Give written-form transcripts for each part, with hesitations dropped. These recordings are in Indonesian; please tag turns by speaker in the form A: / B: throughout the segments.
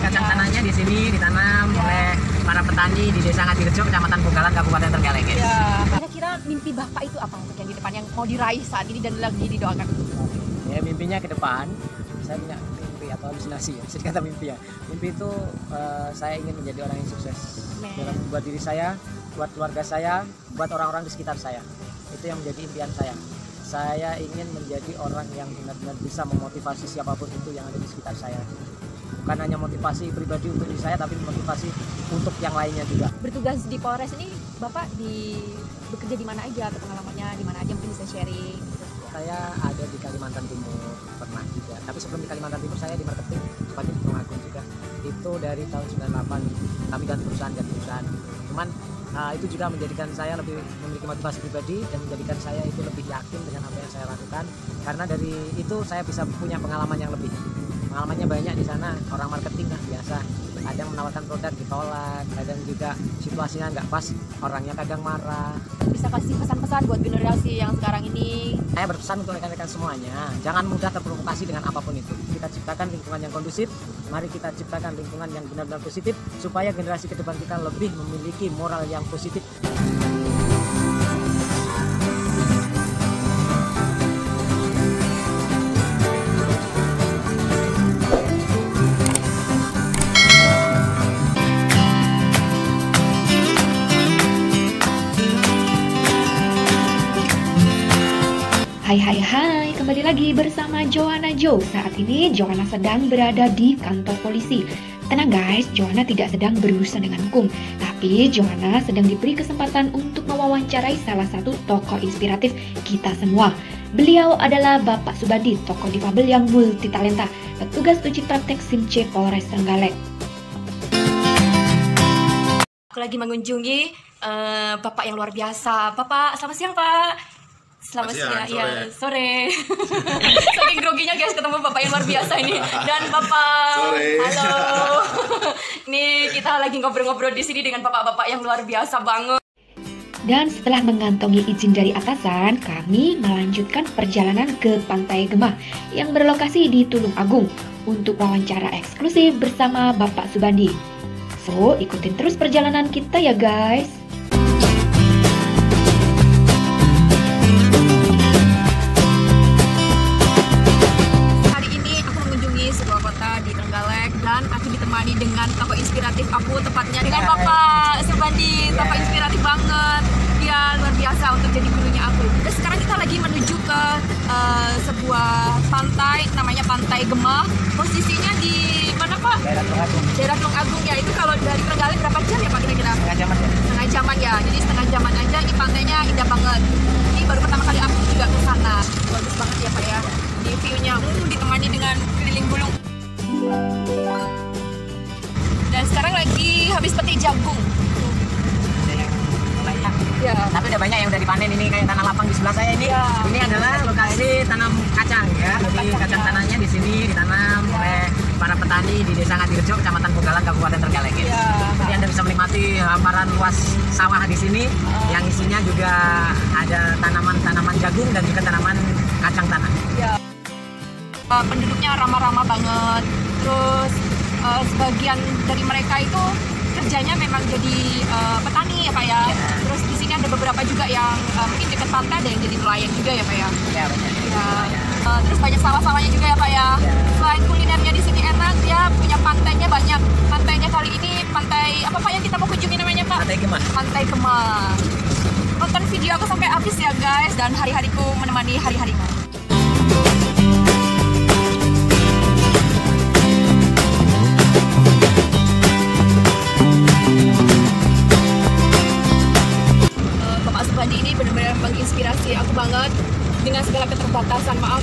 A: kacang tanahnya di sini ditanam oleh para petani di Desa Ngadirejo, Kecamatan Bogalan, Kabupaten Trenggalek.
B: Ya. Kira-kira mimpi Bapak itu apa untuk yang di depan yang mau diraih saat ini dan lagi didoakan?
A: Ya, mimpinya ke depan, saya punya mimpi atau halusinasi ya, bisa dikata mimpi ya. Mimpi itu saya ingin menjadi orang yang sukses dalam buat diri saya, buat keluarga saya, buat orang-orang di sekitar saya. Itu yang menjadi impian saya. Saya ingin menjadi orang yang benar-benar bisa memotivasi siapapun itu yang ada di sekitar saya. Bukan hanya motivasi pribadi untuk diri saya, tapi motivasi untuk yang lainnya juga.
B: Bertugas di Polres ini, Bapak bekerja di mana aja atau pengalamannya di mana aja, mungkin bisa sharing gitu.
A: Saya ada di Kalimantan Timur pernah juga, tapi sebelum di Kalimantan Timur saya di marketing sebagai Tulung Agung juga. Itu dari tahun 98, kami ganti perusahaan. Cuman itu juga menjadikan saya lebih memiliki motivasi pribadi dan menjadikan saya itu lebih yakin dengan apa yang saya lakukan, karena dari itu saya bisa punya pengalaman yang lebih. Pengalamannya banyak di sana, orang marketing kan biasa, kadang menawarkan produk ditolak, kadang juga situasinya nggak pas, orangnya kadang marah.
B: Bisa kasih pesan-pesan buat generasi yang sekarang ini?
A: Saya berpesan untuk rekan-rekan semuanya, jangan mudah terprovokasi dengan apapun itu. Kita ciptakan lingkungan yang kondusif, mari kita ciptakan lingkungan yang benar-benar positif, supaya generasi ke depan kita lebih memiliki moral yang positif.
C: Hai, kembali lagi bersama Joanna Jo. Saat ini Joanna sedang berada di kantor polisi. Tenang guys, Joanna tidak sedang berurusan dengan hukum, tapi Joanna sedang diberi kesempatan untuk mewawancarai salah satu tokoh inspiratif kita semua. Beliau adalah Bapak Subandi, tokoh difabel yang multitalenta, petugas uji praktek SIM C Polres Trenggalek.
B: Aku lagi mengunjungi Bapak yang luar biasa. Bapak, selamat siang Pak. Selamat siang, ya sore. Saking groginya guys ketemu Bapak yang luar biasa ini. Dan Bapak,
D: sore.
B: Halo. Nih kita lagi ngobrol-ngobrol di sini dengan bapak-bapak yang luar biasa banget.
C: Dan setelah mengantongi izin dari atasan, kami melanjutkan perjalanan ke Pantai Gemah yang berlokasi di Tulung Agung untuk wawancara eksklusif bersama Bapak Subandi. So, ikutin terus perjalanan kita ya guys.
B: Dan aku ditemani dengan tokoh inspiratif aku, tepatnya dengan Bapak Subandi, tokoh inspiratif banget. Dia luar biasa untuk jadi gurunya aku. Dan sekarang kita lagi menuju ke sebuah pantai, namanya Pantai Gemah. Posisinya di mana Pak?
A: Daerah Tulung Agung.
B: Daerah Tulung Agung ya. Itu kalau dari Trenggalek berapa jam ya Pak kira-kira?
A: Setengah jaman ya.
B: Setengah jaman ya. Jadi setengah jaman aja. Ini pantainya indah banget. Ini baru pertama kali aku juga ke sana. Bagus banget ya Pak ya. Di view-nya ditemani dengan keliling gunung. Dan sekarang lagi habis petik jagung.
A: Ada yang mulai
B: Ya.
A: tapi udah banyak yang udah dipanen ini, kayak tanah lapang di sebelah saya ini.
B: Ya.
A: Ini adalah lokasi tanam kacang ya. Jadi kacang tanahnya di sini ditanam oleh para petani di Desa Ngadirejo, Kecamatan Bogalan, Kabupaten Trenggalek.
B: Ya.
A: Jadi Anda bisa menikmati hamparan luas sawah di sini yang isinya juga ada tanaman-tanaman jagung dan juga tanaman kacang tanah.
B: Ya. Penduduknya ramah-ramah banget. Terus sebagian dari mereka itu kerjanya memang jadi petani ya Pak ya. Terus di sini ada beberapa juga yang mungkin dekat pantai, ada yang jadi nelayan juga ya Pak ya.
A: Ya, banyak.
B: Ya. Terus banyak sawah-sawahnya juga ya Pak ya. Selain kulinernya di sini enak, dia punya pantainya banyak. Pantainya kali ini pantai apa Pak yang kita mau kunjungi namanya Pak?
A: Pantai Gemah.
B: Pantai Gemah. Tonton video aku sampai habis ya guys, dan hari-hariku menemani hari-harimu. Ini benar-benar menginspirasi aku banget dengan segala keterbatasan. Maaf,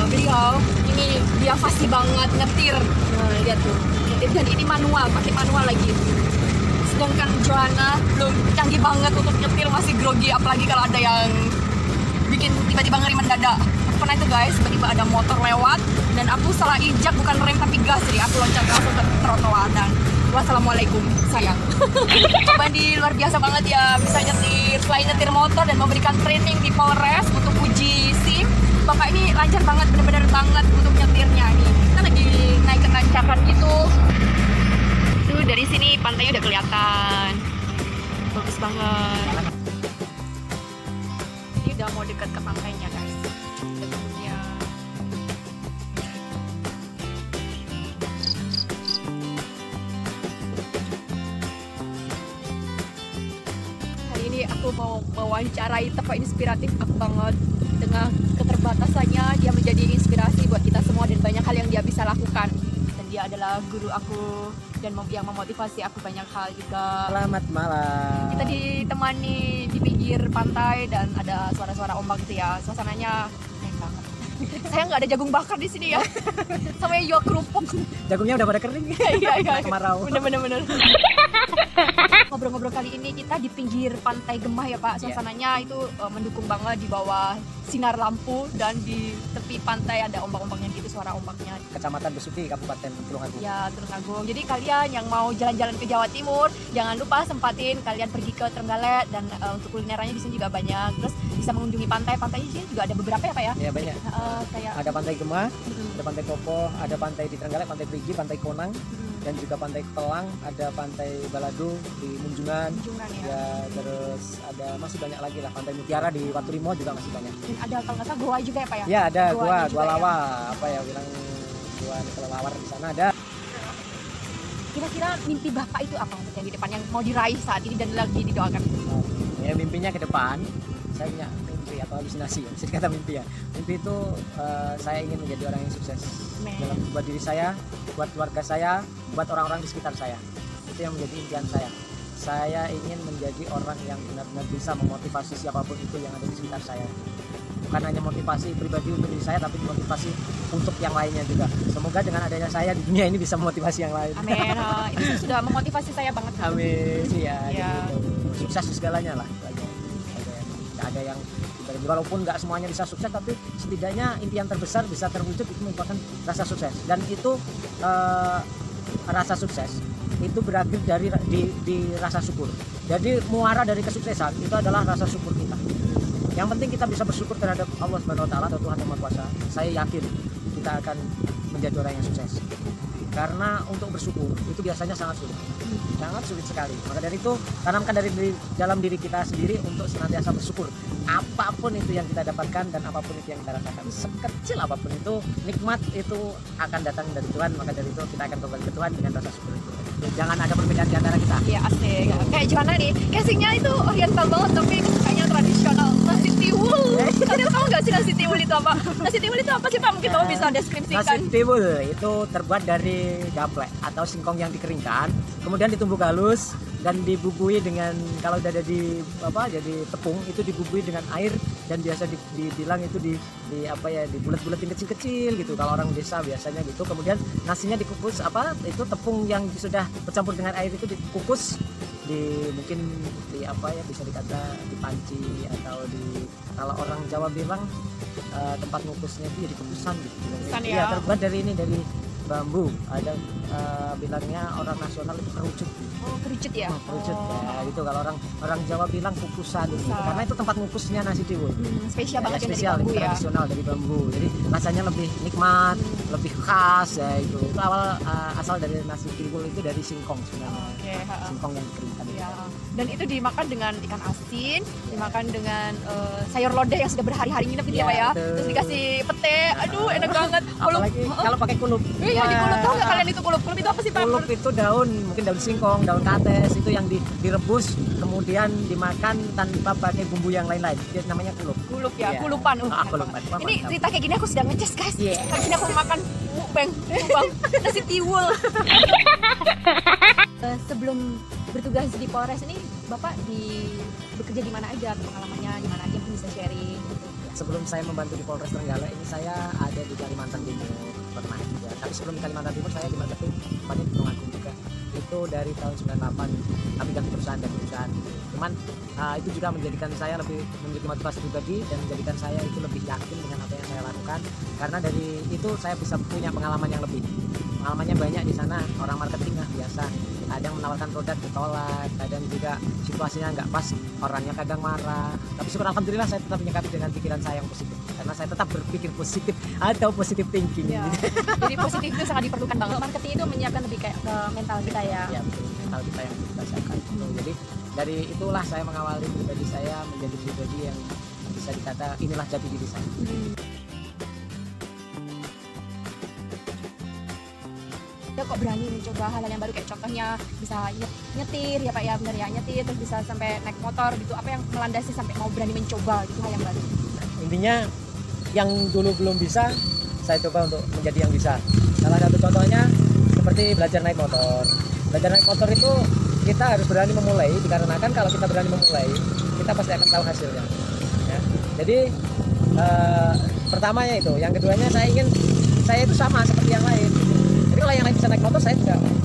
B: beliau ini dia fasih banget nyetir. Nah, lihat tuh, nyetir, dan ini manual, pakai manual lagi. Sedangkan Joanna belum canggih banget untuk nyetir, masih grogi, apalagi kalau ada yang bikin tiba-tiba ngeri mendadak. Pernah itu guys, tiba-tiba ada motor lewat dan aku salah injak, bukan rem tapi gas, jadi aku loncat langsung ke trotoar dan wassalamualaikum sayang. Bandi luar biasa banget ya, bisa nyetir, selain nyetir motor dan memberikan training di Polres untuk uji SIM. Bapak ini lancar banget, bener-bener banget untuk nyetirnya nih. Kita lagi naik ke tanjakan gitu. tuh dari sini pantainya udah kelihatan. Bagus banget. Ini udah mau dekat ke pantainya, guys. Dekatnya. Hari ini aku mau mewawancarai tokoh inspiratif aku banget. Dengan keterbatasannya, dia menjadi inspirasi buat kita semua dan banyak hal yang dia bisa lakukan. Dan dia adalah guru aku dan yang memotivasi aku banyak hal juga.
A: Selamat malam.
B: Kita ditemani di pinggir pantai dan ada suara-suara ombak gitu ya. Suasananya keren banget. Saya nggak ada jagung bakar di sini ya. Sama juga kerupuk.
A: Jagungnya udah pada kering.
B: Iya.
A: Kemarau.
B: Bener. Ngobrol-ngobrol kali ini kita di pinggir pantai Gemah ya Pak. Suasananya itu mendukung banget di bawah sinar lampu dan di tepi pantai ada ombak-ombaknya gitu, suara ombaknya.
A: Kecamatan Besuki, Kabupaten Tulungagung.
B: Ya, Tulungagung. Jadi kalian yang mau jalan-jalan ke Jawa Timur, jangan lupa sempatin kalian pergi ke Trenggalek dan untuk kulinerannya di sini juga banyak. Terus bisa mengunjungi pantai. Pantai di sini juga ada beberapa ya Pak ya?
A: Ya banyak.
B: Kayak
A: Ada Pantai Gemah, ada Pantai Kopo, ada pantai di Trenggalek, Pantai Perigi, Pantai Konang, dan juga Pantai Telang, ada Pantai Balado di Munjungan.
B: kunjungan ya.
A: Ya, terus ada masih banyak lagi lah. Pantai Mutiara di Waturimo juga masih banyak.
B: Dan ada kalau nggak salah goa juga ya Pak ya?
A: Ya, ada
B: Goanya juga
A: gua
B: ya.
A: lawa, apa ya bilang gua kelelawar di sana ada.
B: Kira-kira mimpi Bapak itu apa untuk yang di depan yang mau diraih saat ini dan lagi didoakan?
A: Ya mimpinya ke depan, saya punya mimpi atau halusinasi ya, bisa dikata mimpi ya. Mimpi itu saya ingin menjadi orang yang sukses dalam buat diri saya, buat keluarga saya, buat orang-orang di sekitar saya. Itu yang menjadi impian saya. Saya ingin menjadi orang yang benar-benar bisa memotivasi siapapun itu yang ada di sekitar saya. Bukan hanya motivasi pribadi untuk diri saya, tapi motivasi untuk yang lainnya juga. Semoga dengan adanya saya di dunia ini bisa memotivasi yang lain.
B: Amin. Itu sudah memotivasi saya banget.
A: Amin. Iya.
B: Ya.
A: Gitu. Sukses di segalanya lah. Nggak ada yang walaupun nggak semuanya bisa sukses, tapi setidaknya impian terbesar bisa terwujud, itu merupakan rasa sukses. Dan itu rasa sukses itu berakhir dari di rasa syukur. Jadi muara dari kesuksesan itu adalah rasa syukur kita. Yang penting kita bisa bersyukur terhadap Allah Subhanahu wa taala atau Tuhan Yang Maha Kuasa. Saya yakin kita akan menjadi orang yang sukses. Karena untuk bersyukur itu biasanya sangat sulit. Sangat sulit sekali. Maka dari itu tanamkan dari dalam diri kita sendiri untuk senantiasa bersyukur. Apapun itu yang kita dapatkan dan apapun itu yang kita rasakan, sekecil apapun itu, nikmat itu akan datang dari Tuhan. Maka dari itu kita akan kembali ke Tuhan dengan rasa syukur itu. Jangan ada perbedaan di antara kita.
B: Iya asik. Kayak gimana nih? Casingnya itu oriental banget tapi kayaknya tradisional. Nasi tiwul. Kalian tahu nggak sih nasi tiwul itu apa? Nasi tiwul itu apa sih Pak? Mungkin Bapak bisa deskripsikan.
A: Nasi tiwul itu terbuat dari gaplek atau singkong yang dikeringkan, kemudian ditumbuk halus dan dibumbui dengan, kalau udah ada di jadi tepung itu dibumbui dengan air dan biasa dibilang itu di bulat-bulatin kecil-kecil gitu kalau orang desa biasanya gitu. Kemudian nasinya dikukus itu tepung yang sudah bercampur dengan air itu dikukus mungkin bisa dikata di panci atau kalau orang Jawa bilang tempat ngukusnya itu jadi kukusan gitu. Iya, terbuat dari bambu. Ada bilangnya orang nasional itu kerucut.
B: Oh, kerucut ya.
A: Kerucut ya gitu. Kalau orang Jawa bilang kukusan gitu. Karena itu tempat ngukusnya nasi tiwul.
B: Spesial banget
A: spesial,
B: dari bambu ya.
A: Tradisional dari bambu. Jadi rasanya lebih nikmat, lebih khas ya itu. Itu asal dari nasi tiwul itu dari singkong sebenarnya. Singkong yang dikeringkan.
B: Ya. Dan itu dimakan dengan ikan asin, dimakan dengan sayur lodeh yang sudah berhari-hari nginep gitu ya Pak ya. Terus dikasih pete. Aduh, enak banget.
A: Apalagi kalau pakai kulup.
B: Iya, di kulup. Tahu nggak kalian itu kulup? Kulup itu apa sih Pak?
A: Kulup itu mungkin daun singkong, daun kates itu yang direbus kemudian dimakan tanpa pakai bumbu yang lain-lain. Itu namanya kulup.
B: Kulup ya,
A: Yeah.
B: Kulupan.
A: Kulupan.
B: Ini cerita kayak gini aku sedang ngeces guys.
A: Yeah.
B: Kali ini aku makan mukbang nasi tiwul. Sebelum bertugas di Polres ini, Bapak bekerja di mana aja? Pengalamannya di mana aja? Bisa sharing gitu.
A: Sebelum saya membantu di Polres Trenggalek ini saya ada di Kalimantan Timur pernah juga. Tapi sebelum di Kalimantan Timur saya di marketing di Tulungagung juga. Itu dari tahun 98 kami ganti perusahaan. Cuman itu juga menjadikan saya lebih memiliki motivasi pribadi dan menjadikan saya itu lebih yakin dengan apa yang saya lakukan. Karena dari itu saya bisa punya pengalaman yang lebih. Pengalamannya banyak di sana, orang marketing biasa. Kadang menawarkan produk ditolak, kadang juga situasinya nggak pas, orangnya kadang marah. Tapi syukur alhamdulillah saya tetap menyikapi dengan pikiran saya yang positif. karena saya tetap berpikir positif atau positive thinking.
B: Ya. Jadi positif itu sangat diperlukan banget. Marketing itu menyiapkan lebih kayak ke mental kita ya.
A: Ya betul, mental kita yang kita siapkan. Jadi dari itulah saya mengawali pribadi saya menjadi pribadi yang bisa dikata inilah jati diri saya.
B: Dia kok berani mencoba hal yang baru, kayak contohnya bisa nyetir ya Pak ya, benar ya, nyetir terus bisa sampai naik motor gitu. Apa yang melandasi sampai mau berani mencoba gitu hal yang baru?
A: Intinya yang dulu belum bisa saya coba untuk menjadi yang bisa. Salah satu contohnya seperti belajar naik motor. Belajar naik motor itu kita harus berani memulai, dikarenakan kalau kita berani memulai kita pasti akan tahu hasilnya ya. Jadi pertamanya itu, yang keduanya saya ingin saya itu sama seperti yang lain. Jadi kalau yang lain bisa naik motor, saya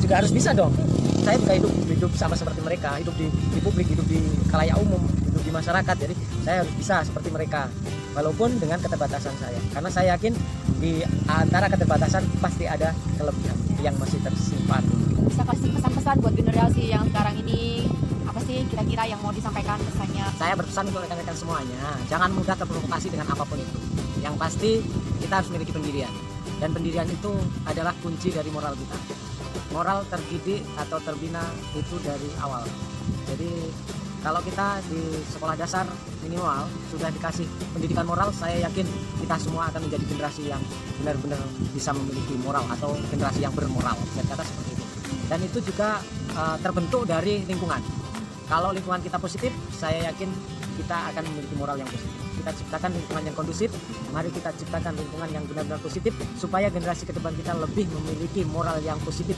A: juga harus bisa dong. Saya juga hidup sama seperti mereka, hidup di publik, hidup di khalayak umum, hidup di masyarakat. Jadi saya harus bisa seperti mereka, walaupun dengan keterbatasan saya. Karena saya yakin di antara keterbatasan pasti ada kelebihan yang masih tersimpan.
B: Bisa kasih pesan-pesan buat generasi yang sekarang ini, apa sih kira-kira yang mau disampaikan pesannya?
A: Saya berpesan untuk rekan-rekan semuanya, jangan mudah terprovokasi dengan apapun itu. Yang pasti kita harus memiliki pendirian. Dan pendirian itu adalah kunci dari moral kita. Moral terdidik atau terbina itu dari awal. Jadi kalau kita di sekolah dasar minimal sudah dikasih pendidikan moral, saya yakin kita semua akan menjadi generasi yang benar-benar bisa memiliki moral atau generasi yang bermoral. Saya kata seperti itu. Dan itu juga terbentuk dari lingkungan. Kalau lingkungan kita positif, saya yakin kita akan memiliki moral yang positif. Kita ciptakan lingkungan yang kondusif, mari kita ciptakan lingkungan yang benar-benar positif supaya generasi ke depan kita lebih memiliki moral yang positif.